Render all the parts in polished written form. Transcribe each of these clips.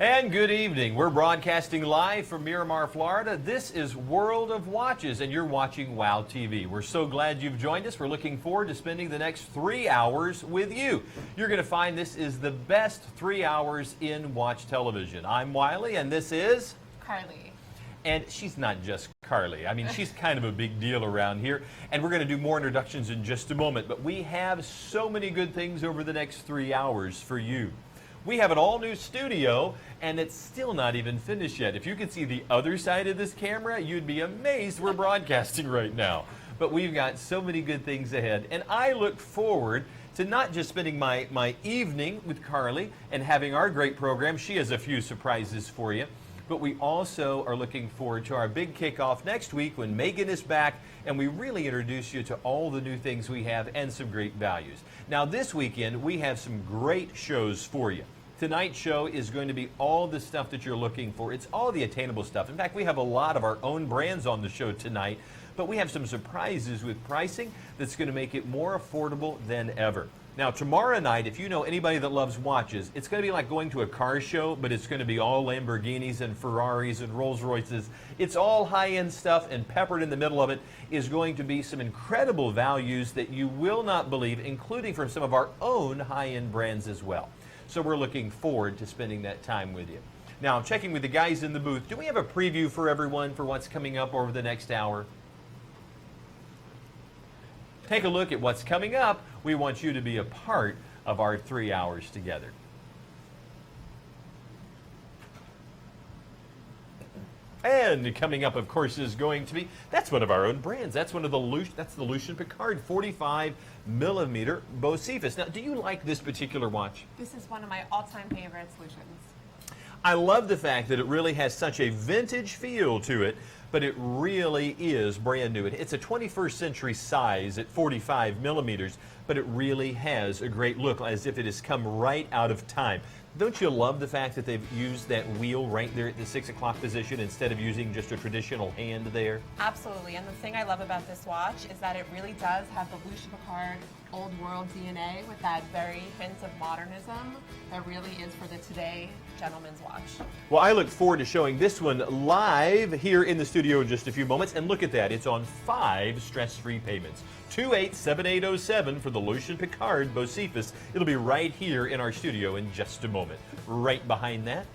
And good evening. We're broadcasting live from Miramar, Florida. This is World of Watches, and you're watching WOW TV. We're so glad you've joined us. We're looking forward to spending the next 3 hours with you. You're going to find this is the best 3 hours in watch television. I'm Wiley, and this is Carly. And she's not just Carly. I mean, she's kind of a big deal around here. And we're going to do more introductions in just a moment. But we have so many good things over the next 3 hours for you. We have an all-new studio, and it's still not even finished yet. If you could see the other side of this camera, you'd be amazed we're broadcasting right now. But we've got so many good things ahead. And I look forward to not just spending my evening with Carly and having our great program. She has a few surprises for you. But we also are looking forward to our big kickoff next week when Megan is back and we really introduce you to all the new things we have and some great values. Now this weekend we have some great shows for you. Tonight's show is going to be all the stuff that you're looking for. It's all the attainable stuff. In fact, we have a lot of our own brands on the show tonight, but we have some surprises with pricing that's going to make it more affordable than ever. Now, tomorrow night, if you know anybody that loves watches, it's going to be like going to a car show, but it's going to be all Lamborghinis and Ferraris and Rolls Royces. It's all high-end stuff, and peppered in the middle of it is going to be some incredible values that you will not believe, including from some of our own high-end brands as well. So we're looking forward to spending that time with you. Now, I'm checking with the guys in the booth. Do we have a preview for everyone for what's coming up over the next hour? Take a look at what's coming up. We want you to be a part of our 3 hours together. And coming up, of course, is going to be, that's one of our own brands. That's one of the that's the Lucian Picard 45 millimeter bosephus. Now, do you like this particular watch? This is one of my all-time favorites, Lucian's. I love the fact that it really has such a vintage feel to it, but it really is brand new. It's a 21st century size at 45 millimeters, but it really has a great look, as if it has come right out of time. Don't you love the fact that they've used that wheel right there at the 6 o'clock position instead of using just a traditional hand there? Absolutely, and the thing I love about this watch is that it really does have the Lucian Picard old world DNA with that very hint of modernism that really is for the today gentleman's watch. Well, I look forward to showing this one live here in the studio in just a few moments. And look at that, it's on 5 stress-free payments. 287807 for the Lucian Picard bosephus. It'll be right here in our studio in just a moment. Right behind that,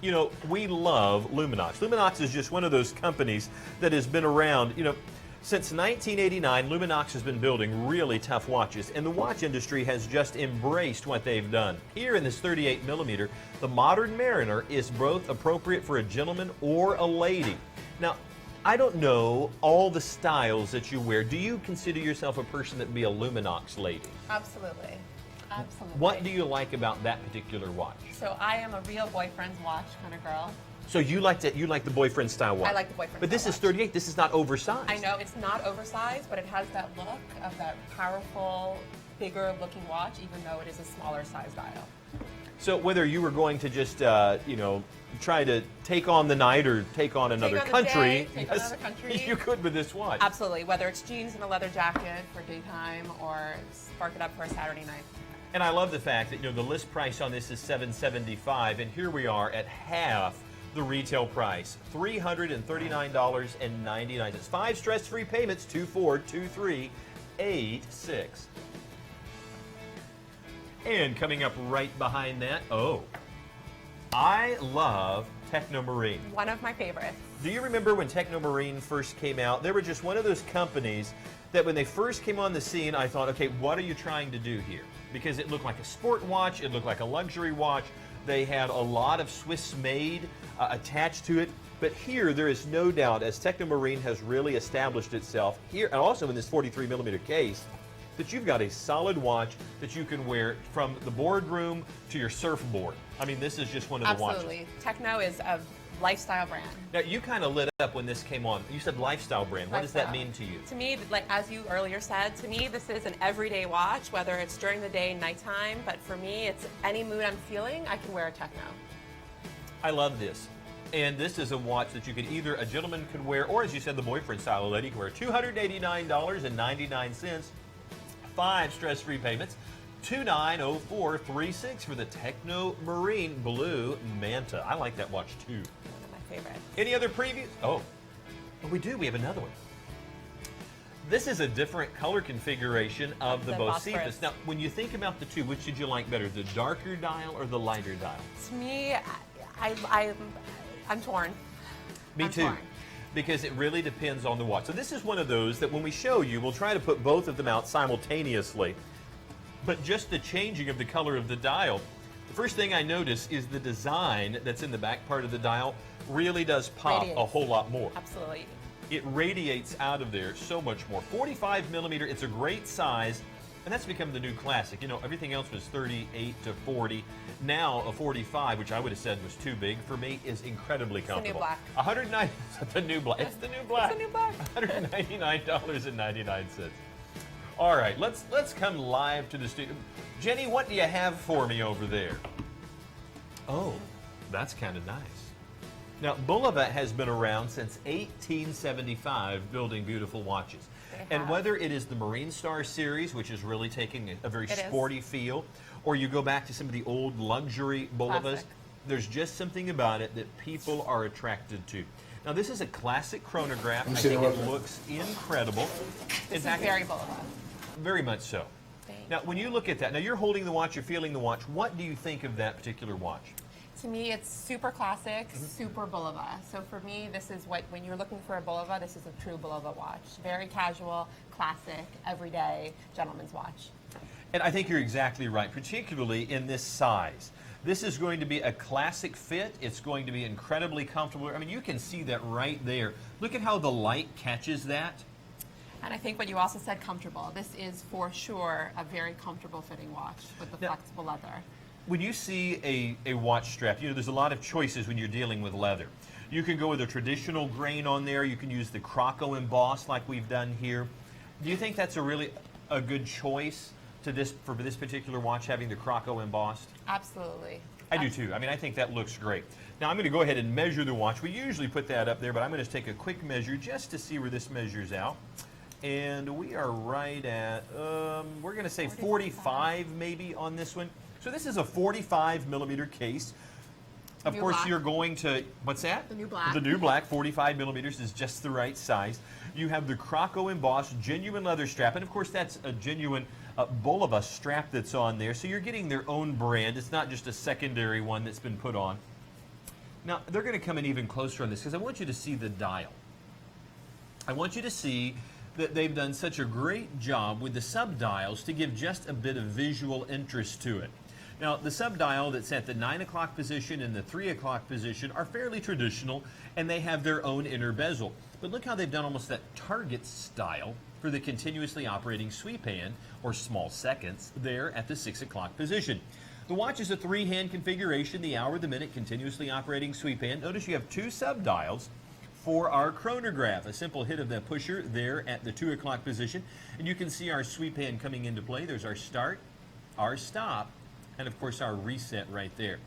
you know, we love Luminox. Luminox is just one of those companies that has been around, you know, since 1989. Luminox has been building really tough watches, and the watch industry has just embraced what they've done. Here in this 38 millimeter, the Modern Mariner is both appropriate for a gentleman or a lady. Now, I don't know all the styles that you wear. Do you consider yourself a person that would be a Luminox lady? Absolutely. Absolutely. What do you like about that particular watch? So I am a real boyfriend's watch kind of girl. So you like the boyfriend style watch? I like the boyfriend But this style is 38. This is not oversized. I know it's not oversized, but it has that look of that powerful, bigger looking watch, even though it is a smaller size dial. So whether you were going to just, you know, try to take on the night or take on another country, take on another country, you could with this watch. Absolutely, whether it's jeans and a leather jacket for daytime or spark it up for a Saturday night. And I love the fact that, you know, the list price on this is $775, and here we are at half the retail price, $339.99. 5 stress-free payments, 242386. And coming up right behind that, oh, I love Technomarine. One of my favorites. Do you remember when Technomarine first came out? They were just one of those companies that when they first came on the scene, I thought, okay, what are you trying to do here? Because it looked like a sport watch, it looked like a luxury watch. They had a lot of Swiss-made attached to it. But here, there is no doubt, as Technomarine has really established itself here, and also in this 43 millimeter case, that you've got a solid watch that you can wear from the boardroom to your surfboard. I mean, this is just one of the watches. Absolutely. Techno is a lifestyle brand. Now, you kind of lit up when this came on. You said lifestyle brand. What does that mean to you? To me, like as you earlier said, to me this is an everyday watch, whether it's during the day, nighttime, but for me, it's any mood I'm feeling, I can wear a Techno. I love this. And this is a watch that you could either, a gentleman could wear, or as you said, the boyfriend style, a lady could wear. $289.99, 5 stress-free payments, 290436 for the Technomarine Blue Manta. I like that watch too. One of my favorites. Any other previews? Oh, we do. We have another one. This is a different color configuration of the bosephus. Now, when you think about the two, which did you like better, the darker dial or the lighter dial? To me, I'm torn. Me too. Torn. Because it really depends on the watch. So this is one of those that when we show you, we'll try to put both of them out simultaneously. But just the changing of the color of the dial, the first thing I notice is the design that's in the back part of the dial really does pop a whole lot more. Absolutely. It radiates out of there so much more. 45 millimeter, it's a great size, and that's become the new classic. You know, everything else was 38 to 40. Now a 45, which I would have said was too big for me, is incredibly comfortable. It's the new black. The new black. It's the new black. It's the new black. $199.99. All right, let's come live to the studio. Jenny, what do you have for me over there? Oh, that's kind of nice. Now, Bulova has been around since 1875 building beautiful watches. And whether it is the Marine Star series, which is really taking a very sporty feel, or you go back to some of the old luxury Bulovas, there's just something about it that people are attracted to. Now, this is a classic chronograph. I think it looks incredible. This is very Bulova. Very much so. Now, when you look at that, now you're holding the watch, you're feeling the watch. What do you think of that particular watch? To me, it's super classic, super Bulova. So for me, this is when you're looking for a Bulova, this is a true Bulova watch. Very casual, classic, everyday gentleman's watch. And I think you're exactly right, particularly in this size. This is going to be a classic fit. It's going to be incredibly comfortable. I mean, you can see that right there. Look at how the light catches that. And I think what you also said, comfortable. This is for sure a very comfortable fitting watch with the flexible leather. When you see a watch strap, you know, there's a lot of choices when you're dealing with leather. You can go with a traditional grain on there. You can use the croco embossed like we've done here. Do you think that's a good choice for this particular watch, having the croco embossed? Absolutely. I do too. I mean, I think that looks great. Now I'm going to go ahead and measure the watch. We usually put that up there, but I'm going to take a quick measure just to see where this measures out. And we are right at, we're going to say 45 maybe on this one. So this is a 45 millimeter case. Of course, you're going to, what's that? The new black. The new black, 45 millimeters is just the right size. You have the croco embossed genuine leather strap, and of course that's a genuine Bulova strap that's on there. So you're getting their own brand. It's not just a secondary one that's been put on. Now, they're going to come in even closer on this because I want you to see the dial. I want you to see that they've done such a great job with the sub-dials to give just a bit of visual interest to it. Now, the sub-dial that's at the 9 o'clock position and the 3 o'clock position are fairly traditional, and they have their own inner bezel. But look how they've done almost that target style for the continuously operating sweep hand, or small seconds, there at the 6 o'clock position. The watch is a 3-hand configuration, the hour, the minute, continuously operating sweep hand. Notice you have 2 sub-dials for our chronograph. A simple hit of the pusher there at the 2 o'clock position, and you can see our sweep hand coming into play. There's our start, our stop, and of course our reset right there.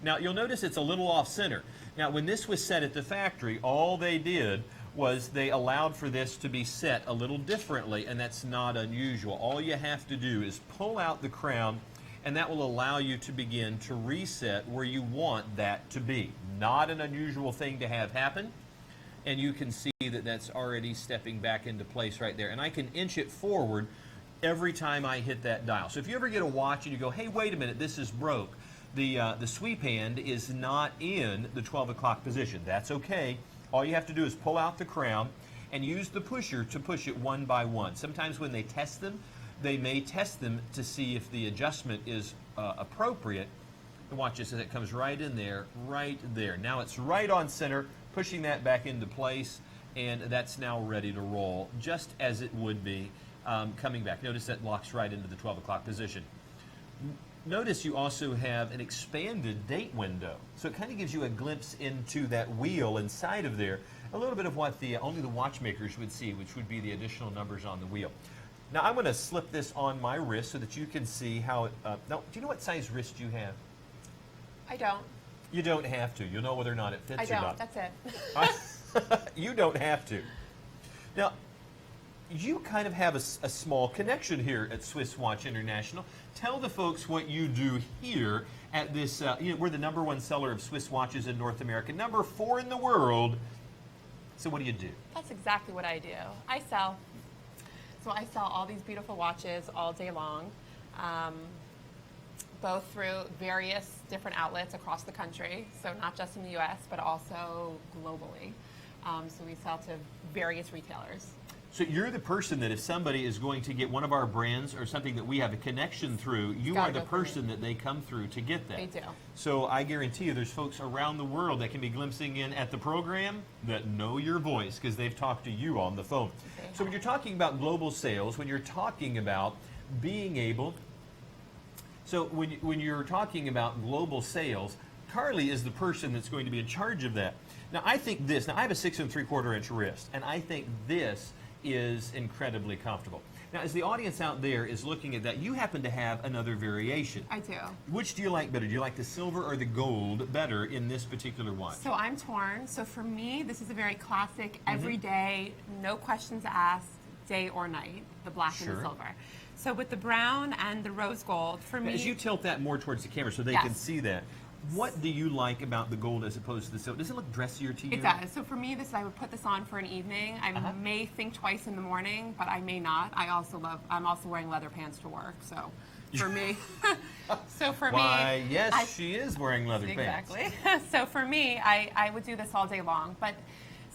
Now you'll notice it's a little off center. Now when this was set at the factory, all they did was they allowed for this to be set a little differently, and that's not unusual. All you have to do is pull out the crown, and that will allow you to begin to reset where you want that to be. Not an unusual thing to have happen, and you can see that that's already stepping back into place right there. And I can inch it forward every time I hit that dial. So if you ever get a watch and you go, hey, wait a minute, this is broke. The sweep hand is not in the 12 o'clock position. That's okay. All you have to do is pull out the crown and use the pusher to push it one by one. Sometimes when they test them, they may test them to see if the adjustment is appropriate. The watch just says it comes right in there, right there. Now it's right on center, pushing that back into place, and that's now ready to roll, just as it would be coming back. Notice that locks right into the 12 o'clock position. Notice you also have an expanded date window, so it kind of gives you a glimpse into that wheel inside of there, a little bit of what only the watchmakers would see, which would be the additional numbers on the wheel. Now I'm going to slip this on my wrist so that you can see how it, now do you know what size wrist you have? I don't. You don't have to. You'll know whether or not it fits or not. That's it. You don't have to. Now, you kind of have a small connection here at Swiss Watch International. Tell the folks what you do here at this, we're the #1 seller of Swiss watches in North America, #4 in the world. So what do you do? That's exactly what I do. I sell. So I sell all these beautiful watches all day long, both through various different outlets across the country. So not just in the US, but also globally. So we sell to various retailers. So you're the person that if somebody is going to get one of our brands or something that we have a connection through, you are the person that they come through to get that. They do. So I guarantee you there's folks around the world that can be glimpsing in at the program that know your voice because they've talked to you on the phone. So when you're talking about global sales, when you're talking about being able, so when you're talking about global sales, Carly is the person that's going to be in charge of that. Now I think this, now I have a 6 3/4 inch wrist, and I think this is incredibly comfortable. Now, as the audience out there is looking at that, you happen to have another variation. I do. Which do you like better? Do you like the silver or the gold better in this particular watch? So I'm torn. So for me, this is a very classic, everyday, no questions asked, day or night, the black and the silver. So with the brown and the rose gold, for me... As you tilt that more towards the camera so they can see that, what do you like about the gold as opposed to the silver? Does it look dressier to you? It does. So for me, I would put this on for an evening. I may think twice in the morning, but I may not. I'm also wearing leather pants to work, so for me. Why, yes, she is wearing leather pants. Exactly. So for me, I would do this all day long, but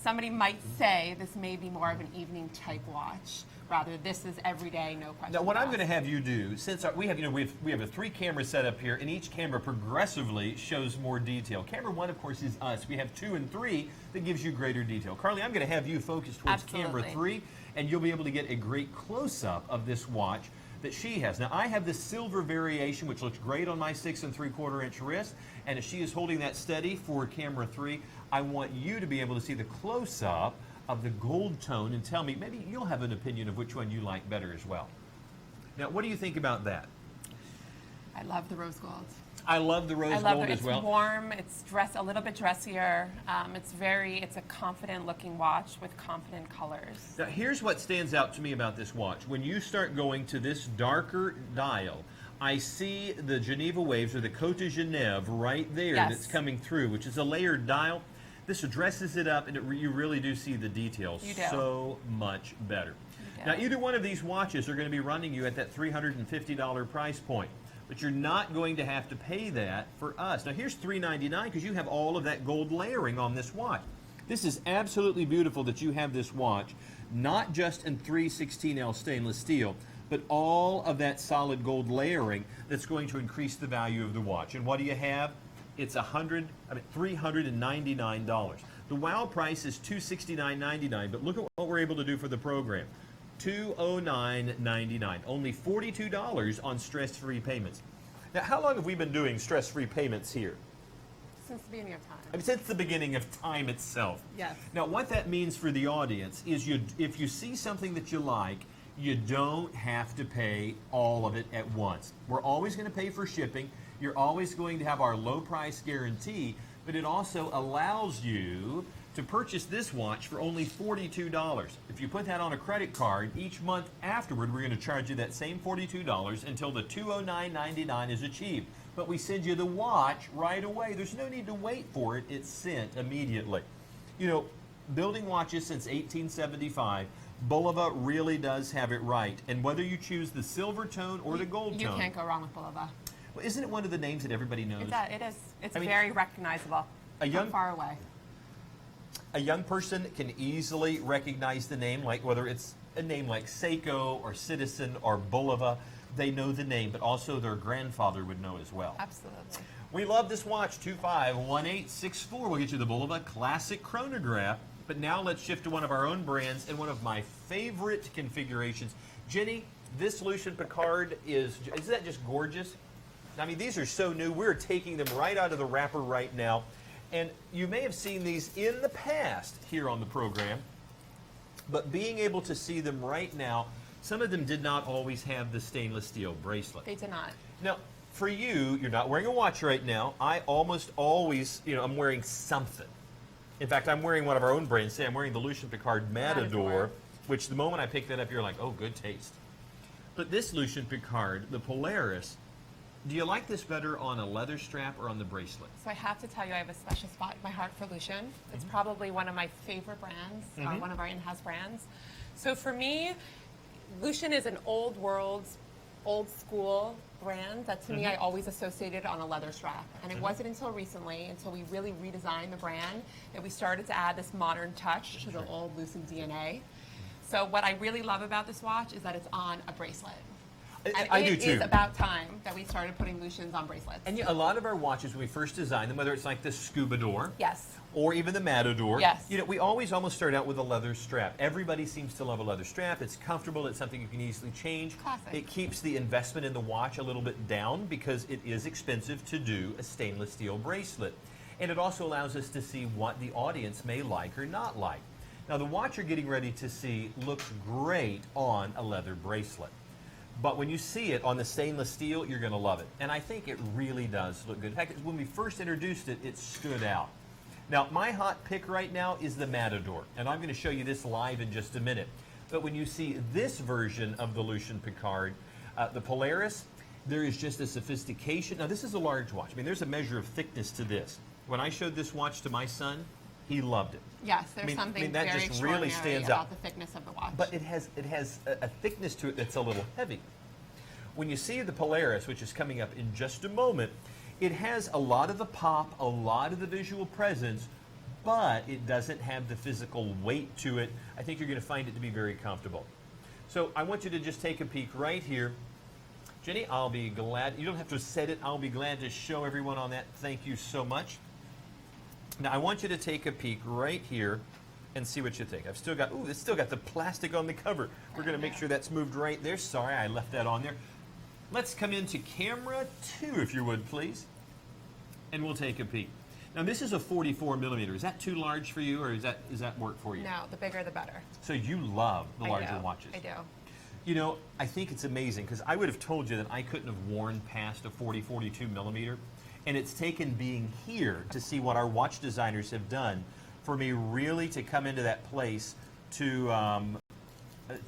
somebody might say this may be more of an evening type watch. Rather, this is every day, no questions. Now, what I'm going to have you do, since we have a 3-camera setup here, and each camera progressively shows more detail. Camera 1, of course, is us. We have 2 and 3 that gives you greater detail. Carly, I'm going to have you focus towards camera 3, and you'll be able to get a great close-up of this watch that she has. Now, I have this silver variation, which looks great on my 6 3/4 inch wrist, and as she is holding that steady for camera 3, I want you to be able to see the close-up of the gold tone and tell me, maybe you'll have an opinion of which one you like better as well. Now, what do you think about that? I love the rose gold. I love the rose gold as well. It's warm, it's a little bit dressier. It's a confident looking watch with confident colors. Now, here's what stands out to me about this watch. When you start going to this darker dial, I see the Geneva waves or the Côte de Genève right there that's coming through, which is a layered dial. This dresses it up, and you really do see the details so much better. Now, either one of these watches are going to be running you at that $350 price point, but you're not going to have to pay that for us. Now, here's $399 because you have all of that gold layering on this watch. This is absolutely beautiful that you have this watch, not just in 316L stainless steel, but all of that solid gold layering that's going to increase the value of the watch. And what do you have? It's $399. The WOW price is $269.99, but look at what we're able to do for the program. $209.99, only $42 on stress-free payments. Now, how long have we been doing stress-free payments here? Since the beginning of time. I mean, since the beginning of time itself. Yes. Now, what that means for the audience is if you see something that you like, you don't have to pay all of it at once. We're always going to pay for shipping. You're always going to have our low price guarantee, but it also allows you to purchase this watch for only $42. If you put that on a credit card, each month afterward, we're going to charge you that same $42 until the $209.99 is achieved. But we send you the watch right away. There's no need to wait for it. It's sent immediately. You know, building watches since 1875, Bulova really does have it right. And whether you choose the silver tone or the gold tone. You can't go wrong with Bulova. Well, isn't it one of the names that everybody knows? It is. It's very recognizable from far away. A young person can easily recognize the name, like whether it's a name like Seiko or Citizen or Bulova. They know the name, but also their grandfather would know as well. Absolutely. We love this watch, 251864. We'll get you the Bulova Classic Chronograph. But now let's shift to one of our own brands and one of my favorite configurations. Jenny, this Lucian Picard isn't that just gorgeous? I mean, these are so new. We're taking them right out of the wrapper right now. And you may have seen these in the past here on the program, but being able to see them right now, some of them did not always have the stainless steel bracelet. They did not. Now, for you, you're not wearing a watch right now. I almost always, I'm wearing something. In fact, I'm wearing one of our own brands. Say, I'm wearing the Lucian Picard Matador, which the moment I pick that up, you're like, oh, good taste. But this Lucian Picard, the Polaris, do you like this better on a leather strap or on the bracelet? So I have to tell you, I have a special spot in my heart for Lucian. It's probably one of my favorite brands, one of our in-house brands. So for me, Lucian is an old world, old school brand that to me I always associated on a leather strap. And it wasn't until recently, until we really redesigned the brand, that we started to add this modern touch to the old Lucian DNA. So what I really love about this watch is that it's on a bracelet. And I do it too. is about time that we started putting Lucians on bracelets. And a lot of our watches, when we first designed them, whether it's like the Scubador, Yes. or even the Matador, Yes. we always almost start out with a leather strap. Everybody seems to love a leather strap. It's comfortable. It's something you can easily change. Classic. It keeps the investment in the watch a little bit down because it is expensive to do a stainless steel bracelet. And it also allows us to see what the audience may like or not like. Now, the watch you're getting ready to see looks great on a leather bracelet. But when you see it on the stainless steel, you're going to love it. And I think it really does look good. In fact, when we first introduced it, it stood out. Now, my hot pick right now is the Matador, and I'm going to show you this live in just a minute. But when you see this version of the Lucian Picard, the Polaris, there is just a sophistication. Now, this is a large watch. I mean, there's a measure of thickness to this. When I showed this watch to my son, he loved it. Yes, there's something that very just really extraordinary stands about out. the thickness of the watch. But it has a thickness to it that's a little heavy. When you see the Polaris, which is coming up in just a moment, it has a lot of the pop, a lot of the visual presence, but it doesn't have the physical weight to it. I think you're going to find it to be very comfortable. So I want you to just take a peek right here. Jenny, I'll be glad. You don't have to set it. I'll be glad to show everyone on that. Thank you so much. Now I want you to take a peek right here and see what you think. I've still got, ooh, it's still got the plastic on the cover. We're going to make sure that's moved right there. Sorry, I left that on there. Let's come into camera 2, if you would, please. And we'll take a peek. Now this is a 44 millimeter. Is that too large for you, or is that work for you? No, the bigger the better. So you love the larger watches. I do. You know, I think it's amazing because I would have told you that I couldn't have worn past a 42 millimeter. And it's taken being here to see what our watch designers have done for me really to come into that place to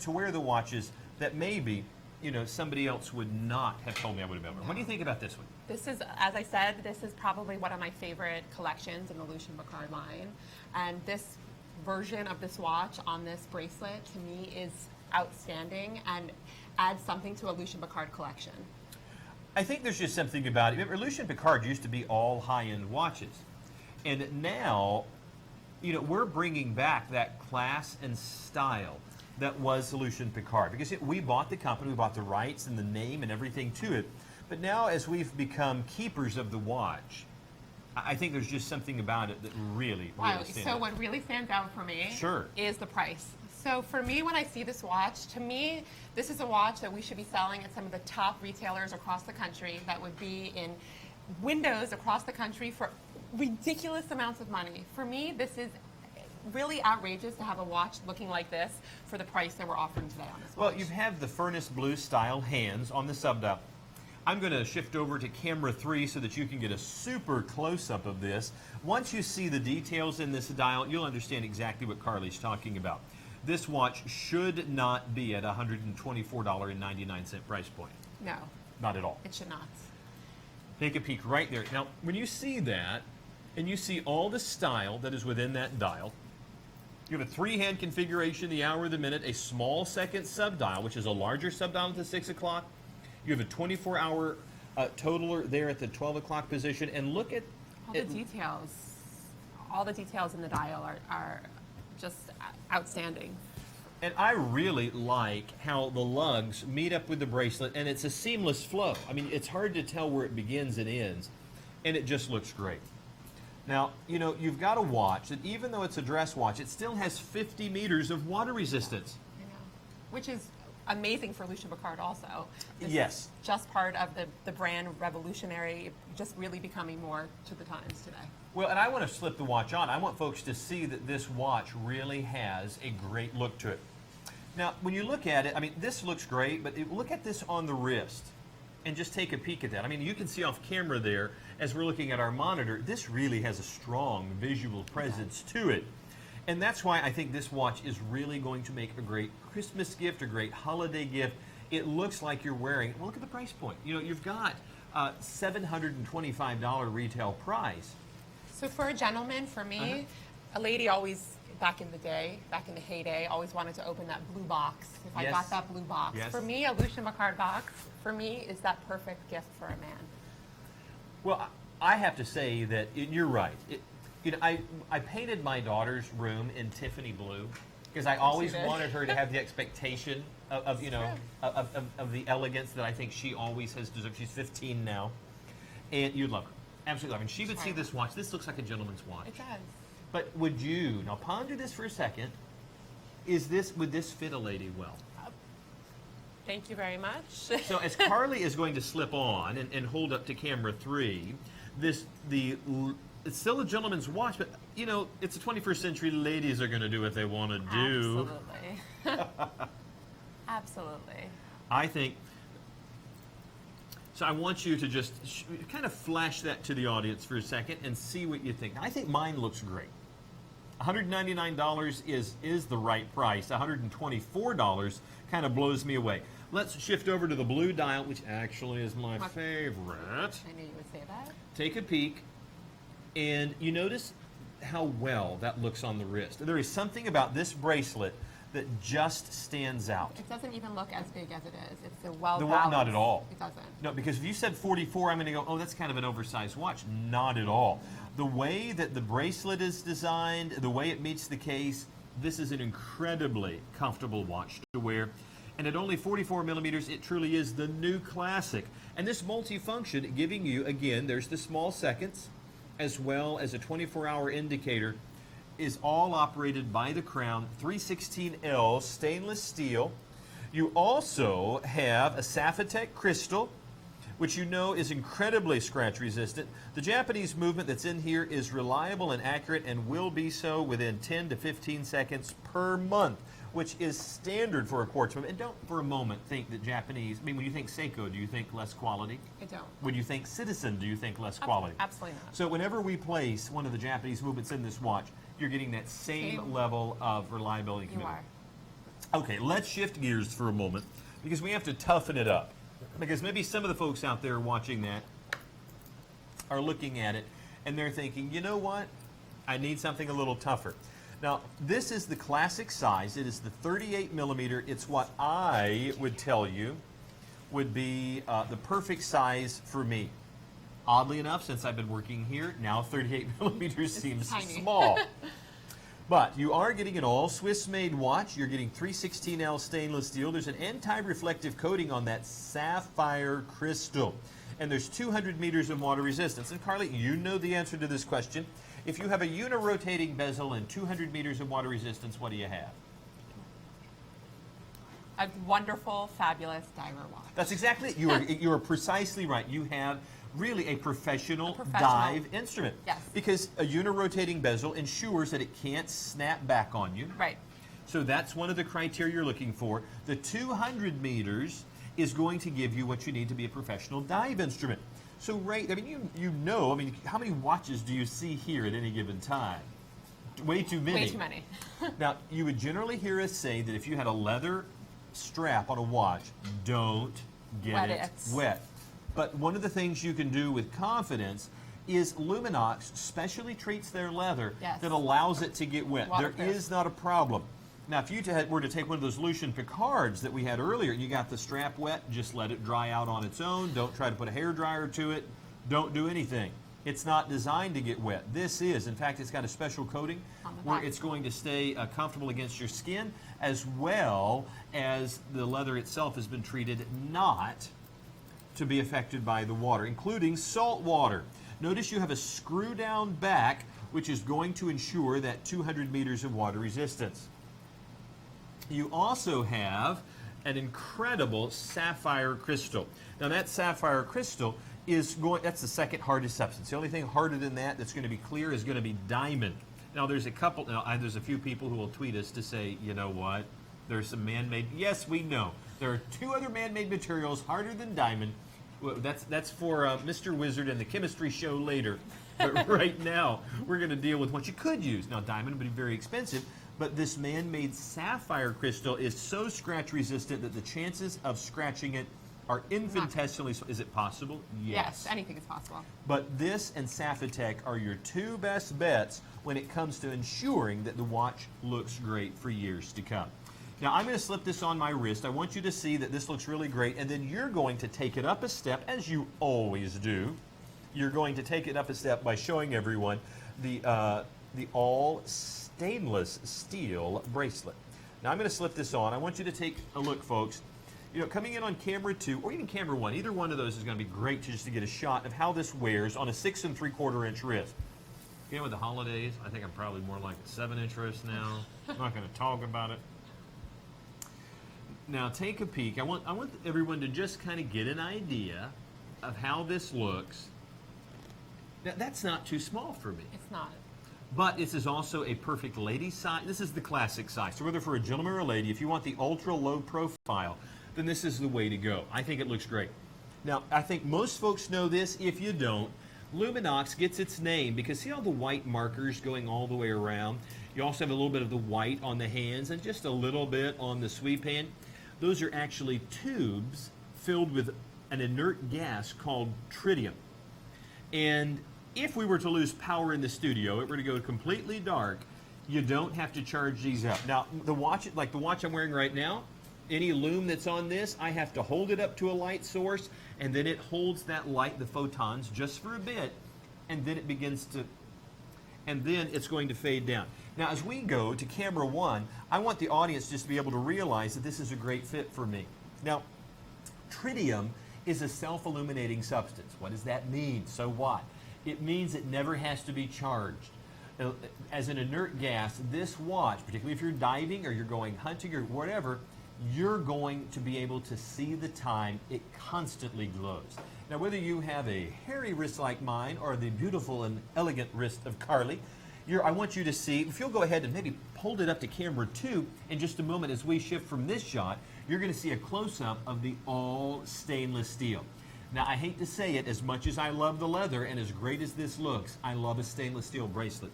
wear the watches that maybe, somebody else would not have told me I would have ever. What do you think about this one? This is, as I said, this is probably one of my favorite collections in the Lucian Picard line. And this version of this watch on this bracelet, to me, is outstanding and adds something to a Lucian Picard collection. I think there's just something about it. Remember, Lucian Picard used to be all high-end watches. And now, we're bringing back that class and style that was the Lucian Picard. Because we bought the company, we bought the rights and the name and everything to it. But now, as we've become keepers of the watch, I think there's just something about it that really stands out. So what really stands out for me Sure. is the price. So for me, when I see this watch, to me, this is a watch that we should be selling at some of the top retailers across the country that would be in windows across the country for ridiculous amounts of money. For me, this is really outrageous to have a watch looking like this for the price that we're offering today on this watch. Well, you have the furnace blue style hands on the subdial. I'm going to shift over to camera 3 so that you can get a super close-up of this. Once you see the details in this dial, you'll understand exactly what Carly's talking about. This watch should not be at a $124.99 price point. No. Not at all. It should not. Take a peek right there. Now, when you see that, and you see all the style that is within that dial, you have a 3-hand configuration, the hour, the minute, a small second subdial, which is a larger subdial at the 6 o'clock. You have a 24-hour totaler there at the 12 o'clock position, and look at all the details. All the details in the dial are just outstanding. And I really like how the lugs meet up with the bracelet, and it's a seamless flow. I mean, it's hard to tell where it begins and ends, and it just looks great. Now, you've got a watch that even though it's a dress watch, it still has 50 meters of water resistance. I know. Which is amazing for Lucian Picard also. This Yes. is just part of the brand revolutionary, just really becoming more to the times today. Well, and I want to slip the watch on. I want folks to see that this watch really has a great look to it. Now, when you look at it, I mean, this looks great, but look at this on the wrist and just take a peek at that. I mean, you can see off camera there, as we're looking at our monitor, this really has a strong visual presence to it. And that's why I think this watch is really going to make a great Christmas gift, a great holiday gift. It looks like you're wearing, well, look at the price point. You know, you've got $725 retail price. So for a gentleman, for me, a lady always, back in the day, back in the heyday, always wanted to open that blue box. If I got that blue box. Yes. For me, a Lucian Picard box, for me, is that perfect gift for a man. Well, I have to say that you're right. You know, I painted my daughter's room in Tiffany blue because I always wanted her to have the expectation of you know, of the elegance that I think she always has deserved. She's 15 now, and you'd love her. Absolutely love her. And she would see this watch. This looks like a gentleman's watch. It does. But would you, now ponder this for a second, would this fit a lady well? Thank you very much. So as Carly is going to slip on and hold up to camera 3, it's still a gentleman's watch, but you know, it's the 21st century. Ladies are going to do what they want to do. Absolutely. Absolutely. I think, so I want you to just kind of flash that to the audience for a second and see what you think. I think mine looks great. $199 is the right price. $124 kind of blows me away. Let's shift over to the blue dial, which actually is my favorite. I knew you would say that. Take a peek, and you notice how well that looks on the wrist. There is something about this bracelet that just stands out. It doesn't even look as big as it is. It's a well-balanced. Not at all. It doesn't. No, because if you said 44, I'm going to go, oh, that's kind of an oversized watch. Not at all. The way that the bracelet is designed, the way it meets the case, this is an incredibly comfortable watch to wear. And at only 44 millimeters, it truly is the new classic. And this multifunction giving you, again, there's the small seconds, as well as a 24-hour indicator, is all operated by the crown, 316L stainless steel. You also have a Sapphitech crystal, which you know is incredibly scratch resistant. The Japanese movement that's in here is reliable and accurate and will be so within 10 to 15 seconds per month, which is standard for a quartz movement. And don't for a moment think that Japanese, I mean, when you think Seiko, do you think less quality? I don't. When you think Citizen, do you think less quality? Absolutely not. So whenever we place one of the Japanese movements in this watch, you're getting that same level of reliability. You are. Okay, let's shift gears for a moment because we have to toughen it up. Because maybe some of the folks out there watching that are looking at it and they're thinking, you know what? I need something a little tougher. Now, this is the classic size. It is the 38 millimeter. It's what I would tell you would be the perfect size for me. Oddly enough, since I've been working here, now 38 millimeters seems small. But you are getting an all Swiss-made watch. You're getting 316L stainless steel. There's an anti-reflective coating on that sapphire crystal. And there's 200 meters of water resistance. And Carly, you know the answer to this question. If you have a unirotating bezel and 200 meters of water resistance, what do you have? A wonderful, fabulous diver watch. That's exactly it. You are precisely right. You have really a professional dive instrument. Yes. Because a unirotating bezel ensures that it can't snap back on you. Right. So that's one of the criteria you're looking for. The 200 meters is going to give you what you need to be a professional dive instrument. So, Ray, I mean, you know, I mean, how many watches do you see here at any given time? Way too many. Way too many. Now, you would generally hear us say that if you had a leather strap on a watch, don't get it wet. But one of the things you can do with confidence is Luminox specially treats their leather that allows it to get wet. There is not a problem. Now, if you were to take one of those Lucian Picards that we had earlier and you got the strap wet, just let it dry out on its own. Don't try to put a hairdryer to it. Don't do anything. It's not designed to get wet. This is. In fact, it's got a special coating where it's going to stay comfortable against your skin, as well as the leather itself has been treated not to be affected by the water, including salt water. Notice you have a screw down back, which is going to ensure that 200 meters of water resistance. You also have an incredible sapphire crystal. Now that sapphire crystal is that's the second hardest substance. The only thing harder than that that's going to be clear is going to be diamond. Now there's a few people who will tweet us to say, you know what, there's some man-made, yes, we know. There are two other man-made materials harder than diamond, Well, that's for Mr. Wizard and the chemistry show later. But right now, we're going to deal with what you could use. Now, diamond would be very expensive, but this man-made sapphire crystal is so scratch-resistant that the chances of scratching it are infinitesimally. Is it possible? Yes, anything is possible. But this and Saphitech are your two best bets when it comes to ensuring that the watch looks great for years to come. Now, I'm going to slip this on my wrist. I want you to see that this looks really great, and then you're going to take it up a step, as you always do. You're going to take it up a step by showing everyone the all stainless steel bracelet. Now, I'm going to slip this on. I want you to take a look, folks. You know, coming in on camera 2 or even camera 1, either one of those is going to be great just to get a shot of how this wears on a 6 3/4 inch wrist. You know, with the holidays, I think I'm probably more like a 7-inch wrist now. I'm not going to talk about it. Now, take a peek. I want everyone to just kind of get an idea of how this looks. Now, that's not too small for me. It's not. But this is also a perfect lady size. This is the classic size. So whether for a gentleman or a lady, if you want the ultra low profile, then this is the way to go. I think it looks great. Now, I think most folks know this. If you don't, Luminox gets its name because see all the white markers going all the way around? You also have a little bit of the white on the hands and just a little bit on the sweep hand. Those are actually tubes filled with an inert gas called tritium. And if we were to lose power in the studio, it were to go completely dark, you don't have to charge these up. Now, the watch, like the watch I'm wearing right now, any lume that's on this, I have to hold it up to a light source, and then it holds that light, the photons, just for a bit, and then it begins to, and then it's going to fade down. Now, as we go to camera 1, I want the audience just to be able to realize that this is a great fit for me. Now, tritium is a self-illuminating substance. What does that mean? So what? It means it never has to be charged. As an inert gas, this watch, particularly if you're diving or you're going hunting or whatever, you're going to be able to see the time. It constantly glows. Now, whether you have a hairy wrist like mine or the beautiful and elegant wrist of Carly, I want you to see, if you'll go ahead and maybe hold it up to camera 2 in just a moment as we shift from this shot, you're going to see a close-up of the all stainless steel. Now, I hate to say it, as much as I love the leather and as great as this looks, I love a stainless steel bracelet.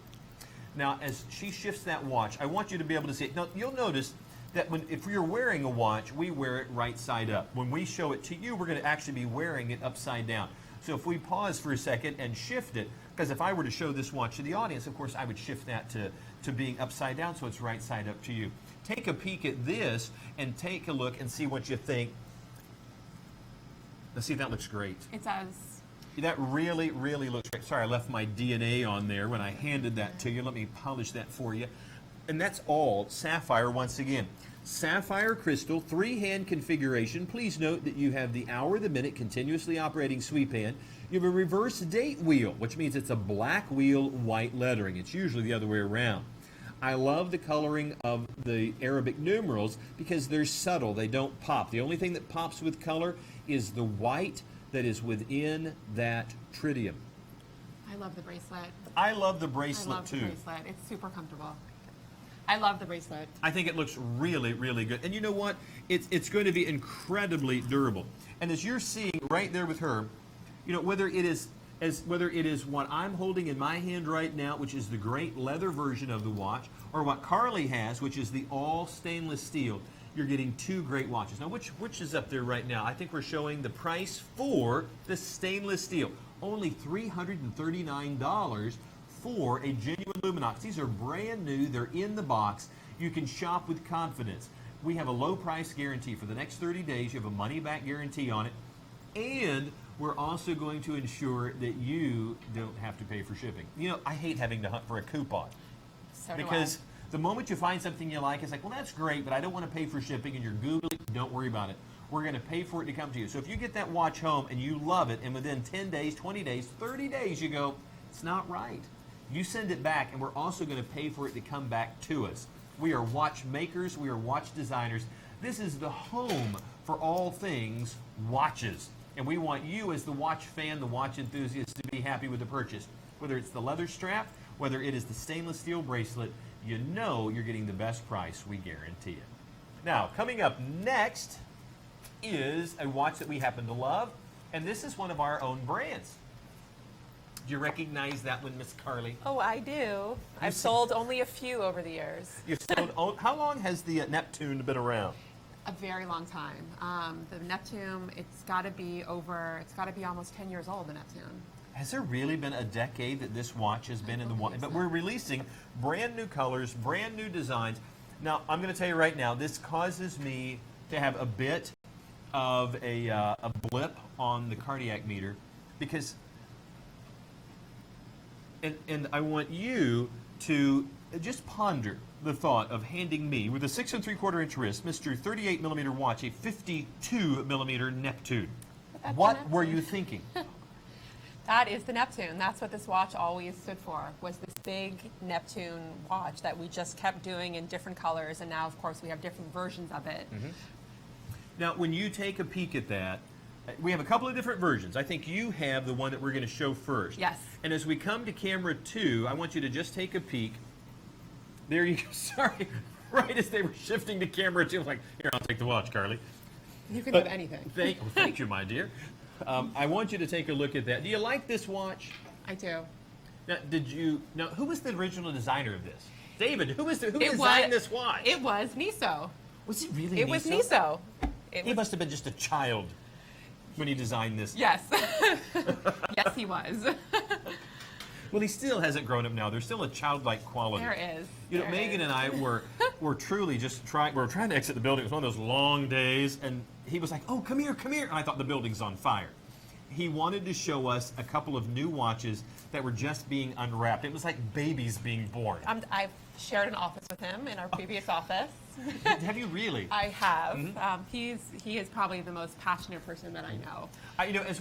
Now, as she shifts that watch, I want you to be able to see it. Now, you'll notice that if you're wearing a watch, we wear it right side up. When we show it to you, we're going to actually be wearing it upside down. So if we pause for a second and shift it, because if I were to show this watch to the audience, of course, I would shift that to being upside down so it's right side up to you. Take a peek at this and take a look and see what you think. Let's see if that looks great. It does. That really, really looks great. Sorry, I left my DNA on there when I handed that to you. Let me polish that for you. And that's all sapphire once again. Sapphire crystal, 3-hand configuration. Please note that you have the hour, the minute, continuously operating sweep hand. You have a reverse date wheel, which means it's a black wheel, white lettering. It's usually the other way around. I love the coloring of the Arabic numerals because they're subtle. They don't pop. The only thing that pops with color is the white that is within that tritium. I love the bracelet. I love the bracelet I love too. the bracelet. It's super comfortable. I love the bracelet. I think it looks really, really good. And you know what? It's going to be incredibly durable. And as you're seeing right there with her, you know, whether it is what I'm holding in my hand right now, which is the great leather version of the watch, or what Carly has, which is the all stainless steel, you're getting two great watches. Now, which is up there right now? I think we're showing the price for the stainless steel. Only $339 for a genuine Luminox. These are brand new. They're in the box. You can shop with confidence. We have a low price guarantee. For the next 30 days, you have a money-back guarantee on it. And we're also going to ensure that you don't have to pay for shipping. You know, I hate having to hunt for a coupon. So because the moment you find something you like, it's like, well, that's great, but I don't want to pay for shipping, and you're Googling, don't worry about it. We're going to pay for it to come to you. So if you get that watch home and you love it, and within 10 days, 20 days, 30 days, you go, it's not right. You send it back, and we're also going to pay for it to come back to us. We are watch makers. We are watch designers. This is the home for all things watches. And we want you as the watch fan, the watch enthusiast, to be happy with the purchase. Whether it's the leather strap, whether it is the stainless steel bracelet, you know you're getting the best price. We guarantee it. Now, coming up next is a watch that we happen to love. And this is one of our own brands. Do you recognize that one, Miss Carly? Oh, I do. I've sold only a few over the years. You've sold, how long has the Neptune been around? A very long time. The Neptune, it's got to be almost 10 years old, the Neptune. Has there really been a decade that this watch has been in the watch? But we're releasing brand new colors, brand new designs. Now, I'm going to tell you right now, this causes me to have a bit of a blip on the cardiac meter because, and I want you to just ponder the thought of handing me, with a 6 3/4 inch wrist, Mr. 38 millimeter watch, a 52 millimeter Neptune. What were you thinking? That is the Neptune. That's what this watch always stood for, was this big Neptune watch that we just kept doing in different colors, and now, of course, we have different versions of it. Mm-hmm. Now, when you take a peek at that, we have a couple of different versions. I think you have the one that we're going to show first. Yes. And as we come to camera 2, I want you to just take a peek. There you go. Sorry. Right as they were shifting to camera 2, I'm like, here, I'll take the watch, Carly. You can have anything. Thank you, my dear. I want you to take a look at that. Do you like this watch? I do. Now, who was the original designer of this? David, who designed this watch? It was Niso. Was it really Niso? It was Niso. He must have been just a child when he designed this. Yes. Yes, he was. Well, he still hasn't grown up now. There's still a childlike quality. There is. You know, Megan and I were truly just trying. We were trying to exit the building. It was one of those long days, and he was like, "Oh, come here, come here!" And I thought the building's on fire. He wanted to show us a couple of new watches that were just being unwrapped. It was like babies being born. I've shared an office with him in our previous office. Have you really? I have. Mm-hmm. He is probably the most passionate person that I know. You know, as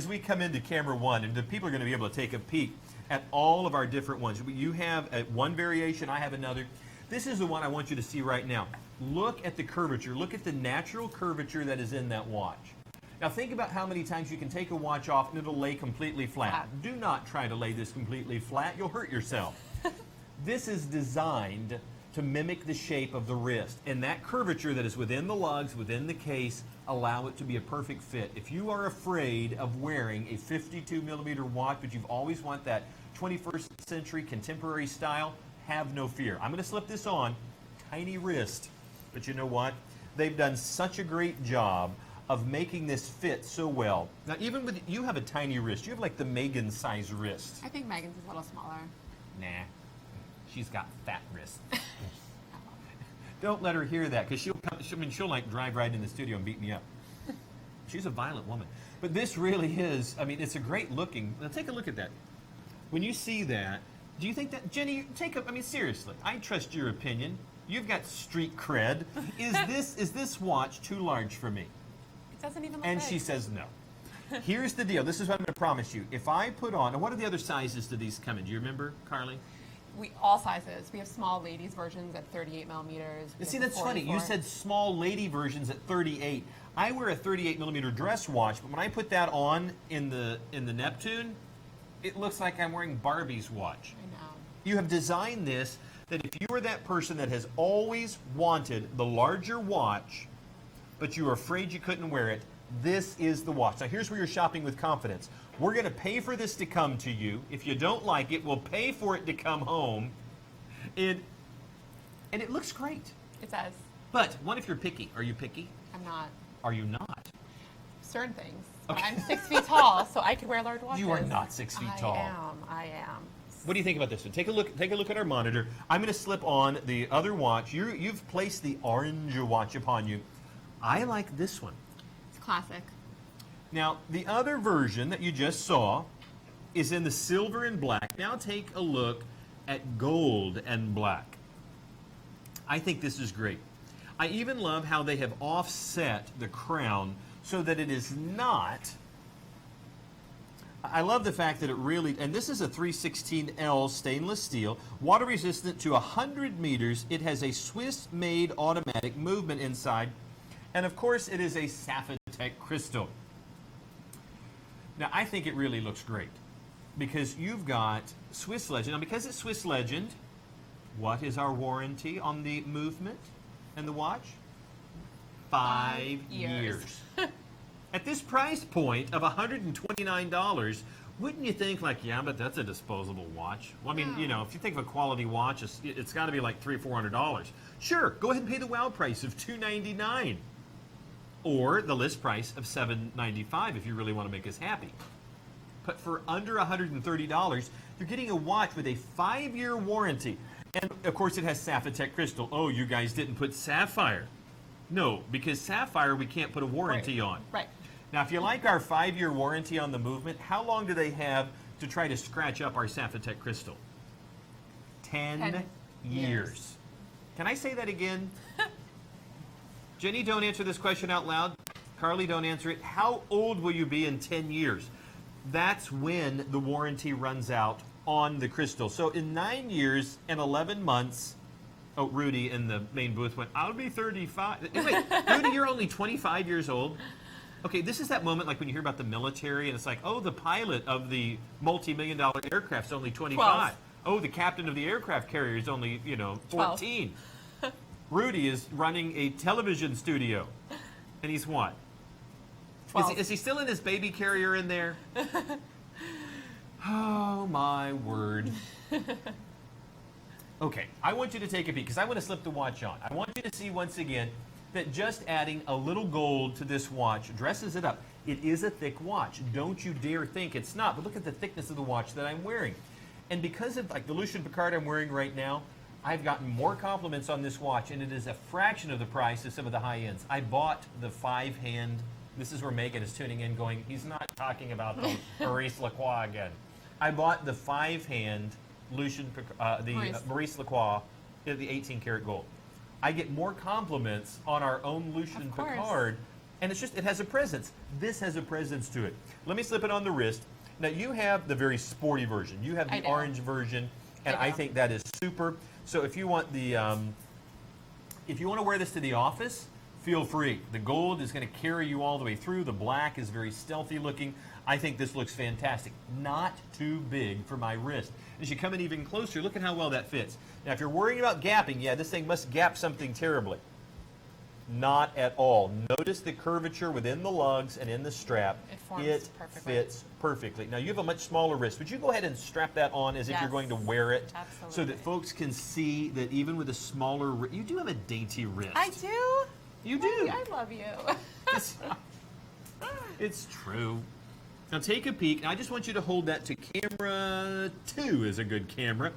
we come into camera 1, and the people are going to be able to take a peek at all of our different ones. You have one variation, I have another. This is the one I want you to see right now. Look at the curvature. Look at the natural curvature that is in that watch. Now think about how many times you can take a watch off and it'll lay completely flat. Do not try to lay this completely flat. You'll hurt yourself. This is designed to mimic the shape of the wrist, and that curvature that is within the lugs, within the case, allow it to be a perfect fit. If you are afraid of wearing a 52 millimeter watch, but you've always want that 21st century contemporary style, have no fear. I'm going to slip this on, tiny wrist, but you know what? They've done such a great job of making this fit so well. Now, even with, you have a tiny wrist. You have like the Megan size wrist. I think Megan's is a little smaller. Nah, she's got fat wrists. Don't let her hear that, because she'll like drive right in the studio and beat me up. She's a violent woman. But this really is, I mean, it's a great looking. Now take a look at that. When you see that, do you think that, Jenny, I mean, seriously, I trust your opinion. You've got street cred. Is this watch too large for me? It doesn't even look And big. she says no. Here's the deal. This is what I'm going to promise you. If I put on, and what are the other sizes do these come in? Do you remember, Carly? All sizes. We have small ladies versions at 38 millimeters. See, that's funny. You said small lady versions at 38. I wear a 38 millimeter dress watch, but when I put that on in the Neptune, it looks like I'm wearing Barbie's watch. I know. You have designed this that if you are that person that has always wanted the larger watch, but you were afraid you couldn't wear it, this is the watch. Now here's where you're shopping with confidence. We're going to pay for this to come to you. If you don't like it, we'll pay for it to come home. And it looks great. It does. But what if you're picky? Are you picky? I'm not. Are you not? Certain things. Okay. I'm 6 feet tall, so I could wear large watches. You are not 6 feet tall. I am. What do you think about this one? Take a look at our monitor. I'm going to slip on the other watch. You've placed the orange watch upon you. I like this one. It's classic. Now, the other version that you just saw is in the silver and black. Now take a look at gold and black. I think this is great. I even love how they have offset the crown so that it is not... I love the fact that it really... And this is a 316L stainless steel, water resistant to 100 meters. It has a Swiss-made automatic movement inside. And of course, it is a Sapphitech crystal. Now, I think it really looks great because you've got Swiss Legend. Now, because it's Swiss Legend, what is our warranty on the movement and the watch? 5 years. At this price point of $129, wouldn't you think like, yeah, but that's a disposable watch? Well, I mean, you know, if you think of a quality watch, it's got to be like $300 or $400. Sure, go ahead and pay the wow price of $299, or the list price of $795 if you really want to make us happy. But for under $130, you're getting a watch with a 5-year warranty. And of course it has Sapphitech crystal. Oh, you guys didn't put sapphire. No, because sapphire we can't put a warranty on. Right. Now, if you like our 5-year warranty on the movement, how long do they have to try to scratch up our Sapphitech crystal? 10 years. Can I say that again? Jenny, don't answer this question out loud. Carly, don't answer it. How old will you be in 10 years? That's when the warranty runs out on the crystal. So in 9 years and 11 months, oh, Rudy in the main booth went, I'll be 35. Wait, Rudy, you're only 25 years old? Okay, this is that moment like when you hear about the military and it's like, oh, the pilot of the multi-million-dollar aircraft is only 25. 12. Oh, the captain of the aircraft carrier is only, 14. Rudy is running a television studio. And he's what? 12. Is he still in his baby carrier in there? Oh, my word. Okay, I want you to take a peek because I want to slip the watch on. I want you to see once again that just adding a little gold to this watch dresses it up. It is a thick watch. Don't you dare think it's not. But look at the thickness of the watch that I'm wearing. And because of like the Lucian Picard I'm wearing right now, I've gotten more compliments on this watch, and it is a fraction of the price of some of the high ends. I bought the 5-hand. This is where Megan is tuning in going, he's not talking about the Maurice Lacroix again. I bought the 5-hand Lucian, Maurice Lacroix, the 18-karat gold. I get more compliments on our own Lucian Picard, and it's just, it has a presence. This has a presence to it. Let me slip it on the wrist. Now, you have the very sporty version. You have the orange version, and I think that is super. So if you want the, if you want to wear this to the office, feel free. The gold is going to carry you all the way through. The black is very stealthy looking. I think this looks fantastic. Not too big for my wrist. As you come in even closer, look at how well that fits. Now, if you're worrying about gapping, yeah, this thing must gap something terribly. Not at all. Notice the curvature within the lugs and in the strap. It fits perfectly. Now, you have a much smaller wrist. Would you go ahead and strap that on as if you're going to wear it? Absolutely. So that folks can see that even with a smaller wrist, you do have a dainty wrist. I do? You do. I love you. It's true. Now take a peek. I just want you to hold that to camera 2 is a good camera.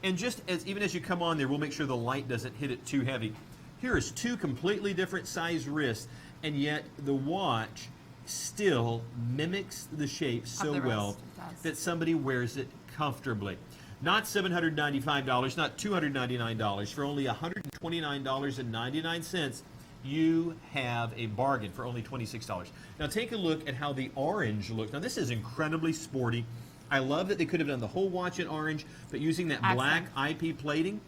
And just as even as you come on there, we'll make sure the light doesn't hit it too heavy. Here is 2 completely different size wrists, and yet the watch still mimics the shape so well that somebody wears it comfortably. Not $795, not $299. For only $129.99, you have a bargain for only $26. Now take a look at how the orange looks. Now this is incredibly sporty. I love that they could have done the whole watch in orange, but using that black IP plating,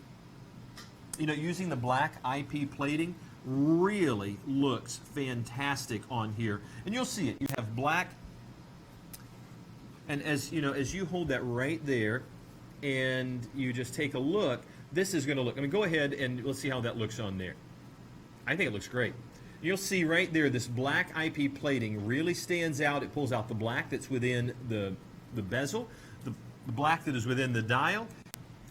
using the black IP plating really looks fantastic on here. And you'll see it. You have black, and as you hold that right there, and you just take a look, this is going to look, go ahead and let's see how that looks on there. I think it looks great. You'll see right there, this black IP plating really stands out. It pulls out the black that's within the bezel, the black that is within the dial.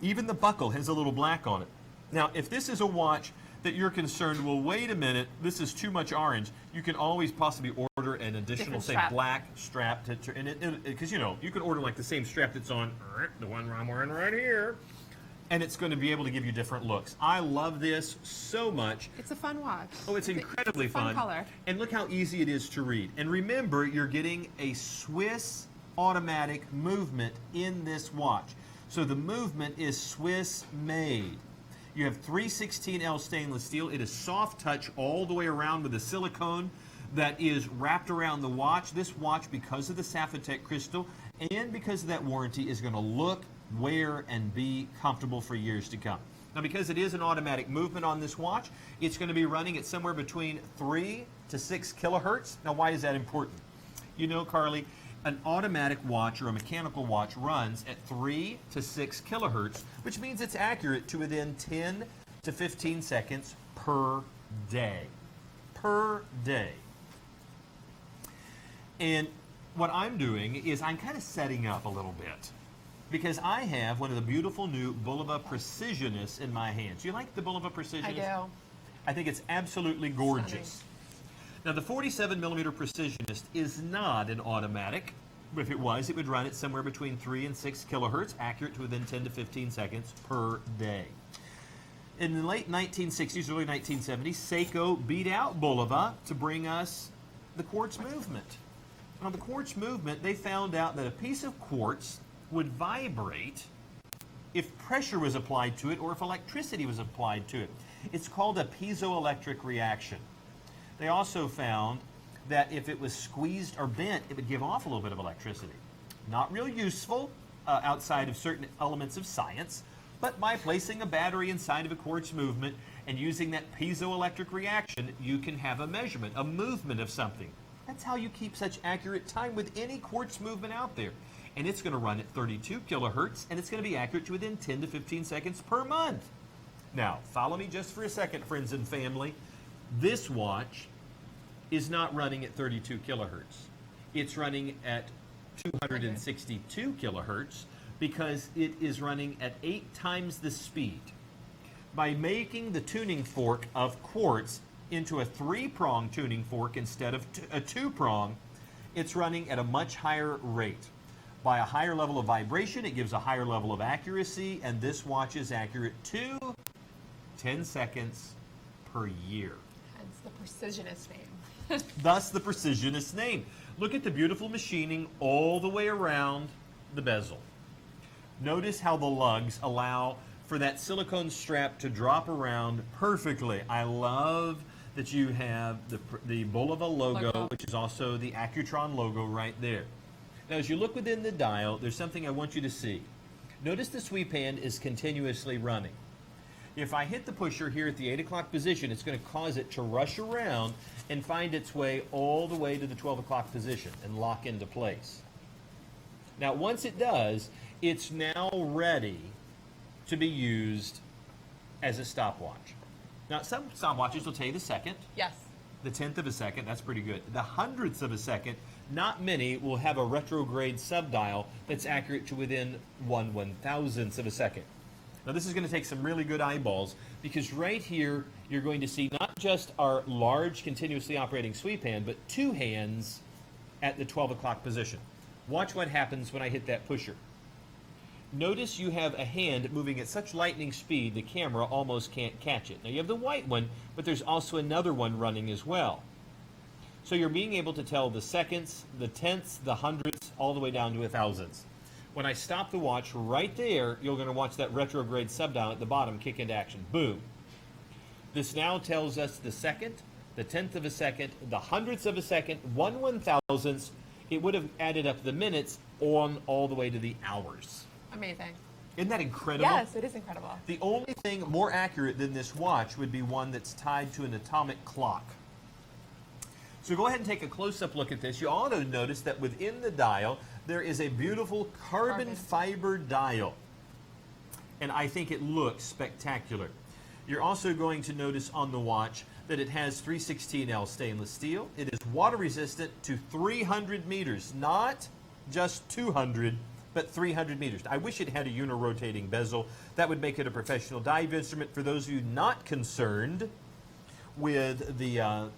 Even the buckle has a little black on it. Now, if this is a watch that you're concerned, well, wait a minute, this is too much orange, you can always possibly order an additional, say, black strap, because, you can order like the same strap that's on the one I'm wearing right here, and it's going to be able to give you different looks. I love this so much. It's a fun watch. Oh, it's incredibly fun. Color. And look how easy it is to read. And remember, you're getting a Swiss automatic movement in this watch. So the movement is Swiss made. You have 316L stainless steel. It is soft touch all the way around with a silicone that is wrapped around the watch. This watch, because of the Sapphitech crystal and because of that warranty, is going to look, wear, and be comfortable for years to come. Now, because it is an automatic movement on this watch, it's going to be running at somewhere between 3 to 6 kilohertz. Now, why is that important? Carly, an automatic watch or a mechanical watch runs at 3 to 6 kilohertz, which means it's accurate to within 10 to 15 seconds per day. Per day. And what I'm doing is I'm kind of setting up a little bit because I have one of the beautiful new Bulova Precisionist in my hands. You like the Bulova Precisionist? I do. I think it's absolutely gorgeous. Stunning. Now the 47 millimeter Precisionist is not an automatic. If it was, it would run at somewhere between 3 and 6 kilohertz, accurate to within 10 to 15 seconds per day. In the late 1960s, early 1970s, Seiko beat out Bulova to bring us the quartz movement. Now the quartz movement, they found out that a piece of quartz would vibrate if pressure was applied to it or if electricity was applied to it. It's called a piezoelectric reaction. They also found that if it was squeezed or bent, it would give off a little bit of electricity. Not real useful outside of certain elements of science, but by placing a battery inside of a quartz movement and using that piezoelectric reaction, you can have a measurement, a movement of something. That's how you keep such accurate time with any quartz movement out there. And it's going to run at 32 kilohertz, and it's going to be accurate to within 10 to 15 seconds per month. Now, follow me just for a second, friends and family. This watch is not running at 32 kilohertz. It's running at 262 kilohertz because it is running at 8 times the speed. By making the tuning fork of quartz into a 3-prong tuning fork instead of a 2-prong, it's running at a much higher rate. By a higher level of vibration, it gives a higher level of accuracy, and this watch is accurate to 10 seconds per year. Hence the precisionist name. Thus the precisionist name. Look at the beautiful machining all the way around the bezel. Notice how the lugs allow for that silicone strap to drop around perfectly. I love that you have the Bulova logo, which is also the Accutron logo right there. Now, as you look within the dial, there's something I want you to see. Notice the sweep hand is continuously running. If I hit the pusher here at the 8 o'clock position, it's going to cause it to rush around and find its way all the way to the 12 o'clock position and lock into place. Now, once it does, it's now ready to be used as a stopwatch. Now, some stopwatches will tell you the second. Yes. The 10th of a second, that's pretty good. The 100th of a second, not many will have a retrograde subdial that's accurate to within 1/1000th of a second. Now this is going to take some really good eyeballs because right here you're going to see not just our large continuously operating sweep hand, but 2 hands at the 12 o'clock position. Watch what happens when I hit that pusher. Notice you have a hand moving at such lightning speed the camera almost can't catch it. Now you have the white one, but there's also another one running as well. So you're being able to tell the seconds, the tenths, the hundredths, all the way down to 1,000ths. When I stop the watch right there, you're going to watch that retrograde subdial at the bottom kick into action. Boom. This now tells us the second, the 10th of a second, the hundredths of a second, 1/1000th. It would have added up the minutes on all the way to the hours. Amazing. Isn't that incredible? Yes, it is incredible. The only thing more accurate than this watch would be one that's tied to an atomic clock. So go ahead and take a close-up look at this. You ought to notice that within the dial, there is a beautiful carbon fiber dial. And I think it looks spectacular. You're also going to notice on the watch that it has 316L stainless steel. It is water resistant to 300 meters, not just 200, but 300 meters. I wish it had a unirotating bezel. That would make it a professional dive instrument. For those of you not concerned with the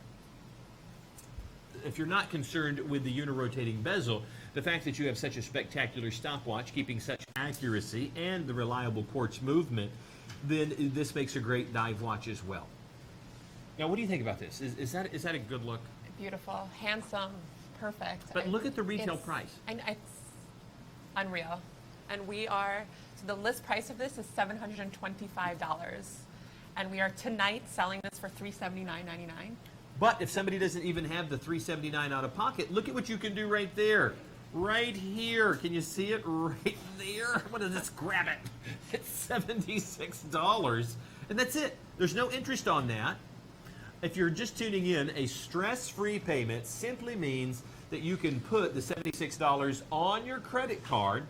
if you're not concerned with the unirotating bezel, the fact that you have such a spectacular stopwatch, keeping such accuracy and the reliable quartz movement, then this makes a great dive watch as well. Now, what do you think about this? Is that a good look? Beautiful, handsome, perfect. But look at the retail price. And it's unreal. And we are, so the list price of this is $725. And we are tonight selling this for $379.99. But if somebody doesn't even have the $379 out of pocket, look at what you can do right there. Right here. Can you see it right there? What is this? Grab it. It's $76. And that's it. There's no interest on that. If you're just tuning in, a stress-free payment simply means that you can put the $76 on your credit card,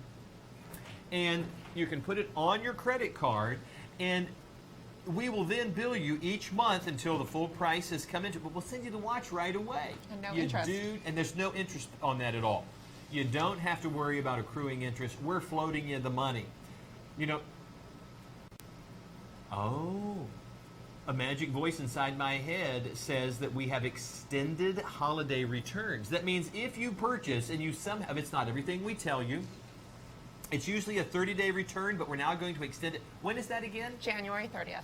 and you can put it on your credit card, and We will then bill you each month until the full price has come into it, but we'll send you the watch right away. And no interest. And there's no interest on that at all. You don't have to worry about accruing interest. We're floating you the money. You know, a magic voice inside my head says that we have extended holiday returns. That means if you purchase and you somehow, it's not everything we tell you, it's usually a 30-day return, but we're now going to extend it. When is that again? January 30th.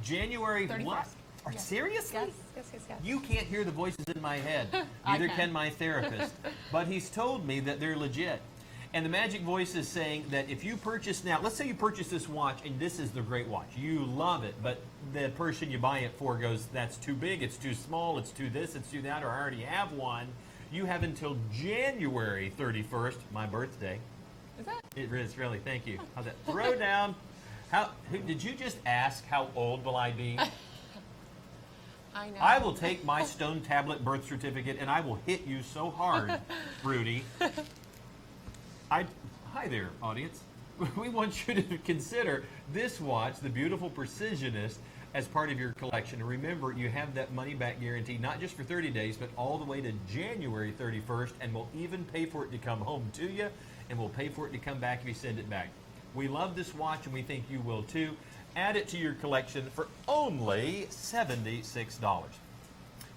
January 31st. what? Yes. Seriously? Yes. You can't hear the voices in my head. I Neither can. can my therapist. But he's told me that they're legit. And the magic voice is saying that if you purchase now, let's say you purchase this watch, and this is the great watch. You love it, but the person you buy it for goes, that's too big, it's too small, it's too this, it's too that, or I already have one. You have until January 31st, my birthday. Is that? It is, really. Thank you. How's that? Throw down. Did you just ask how old will I be? I know. I will take my stone tablet birth certificate and I will hit you so hard, Rudy. Hi there, audience. We want you to consider this watch, the beautiful Precisionist, as part of your collection. And remember, you have that money-back guarantee, not just for 30 days, but all the way to January 31st, and we'll even pay for it to come home to you, and we'll pay for it to come back if you send it back. We love this watch, and we think you will too. Add it to your collection for only $76.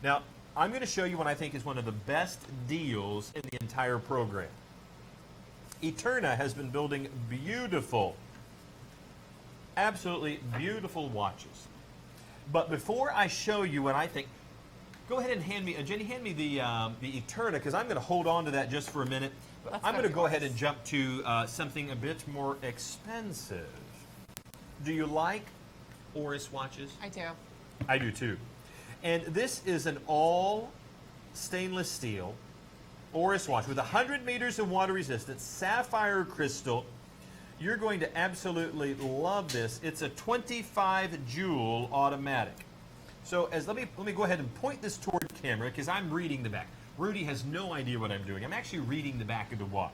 Now, I'm going to show you what I think is one of the best deals in the entire program. Eterna has been building beautiful, absolutely beautiful watches. But before I show you what I think, go ahead and hand me, Jenny, hand me the Eterna, because I'm going to hold on to that just for a minute. But I'm going to go ahead and jump to something a bit more expensive. Do you like Oris watches? I do. I do too. And this is an all stainless steel Oris watch with 100 meters of water resistance, sapphire crystal. You're going to absolutely love this. It's a 25 joule automatic. So let me go ahead and point this toward camera because I'm reading the back. Rudy has no idea what I'm doing. I'm actually reading the back of the watch.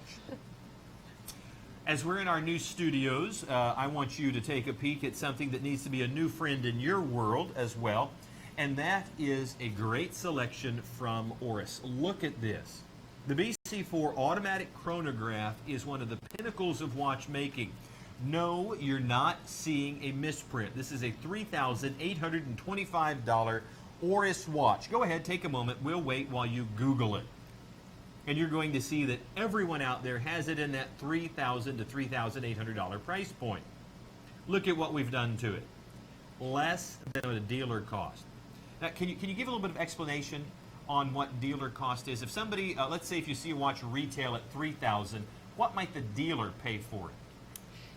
As we're in our new studios, I want you to take a peek at something that needs to be a new friend in your world as well. And that is a great selection from Oris. Look at this. The BC4 automatic chronograph is one of the pinnacles of watchmaking. No, you're not seeing a misprint. This is a $3,825 Oris watch. Go ahead, take a moment. We'll wait while you Google it. And you're going to see that everyone out there has it in that $3,000 to $3,800 price point. Look at what we've done to it. Less than a dealer cost. Now, can you give a little bit of explanation on what dealer cost is? If somebody, let's say if you see a watch retail at $3,000, what might the dealer pay for it?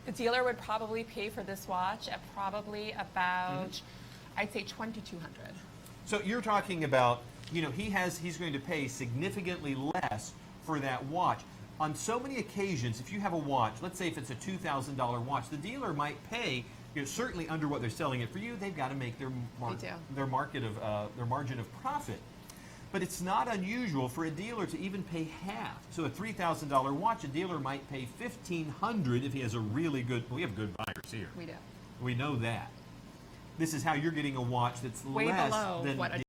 The dealer would probably pay for this watch at probably about, I'd say $2,200. So you're talking about, you know, he's going to pay significantly less for that watch. On so many occasions, if you have a watch, let's say if it's a $2,000 watch, the dealer might pay, you know, certainly under what they're selling it for you. They've got to make their margin of profit. But it's not unusual for a dealer to even pay half. So a $3,000 watch, a dealer might pay $1,500 if he has a really good. We have good buyers here. We do. We know that. This is how you're getting a watch that's Way less below than what a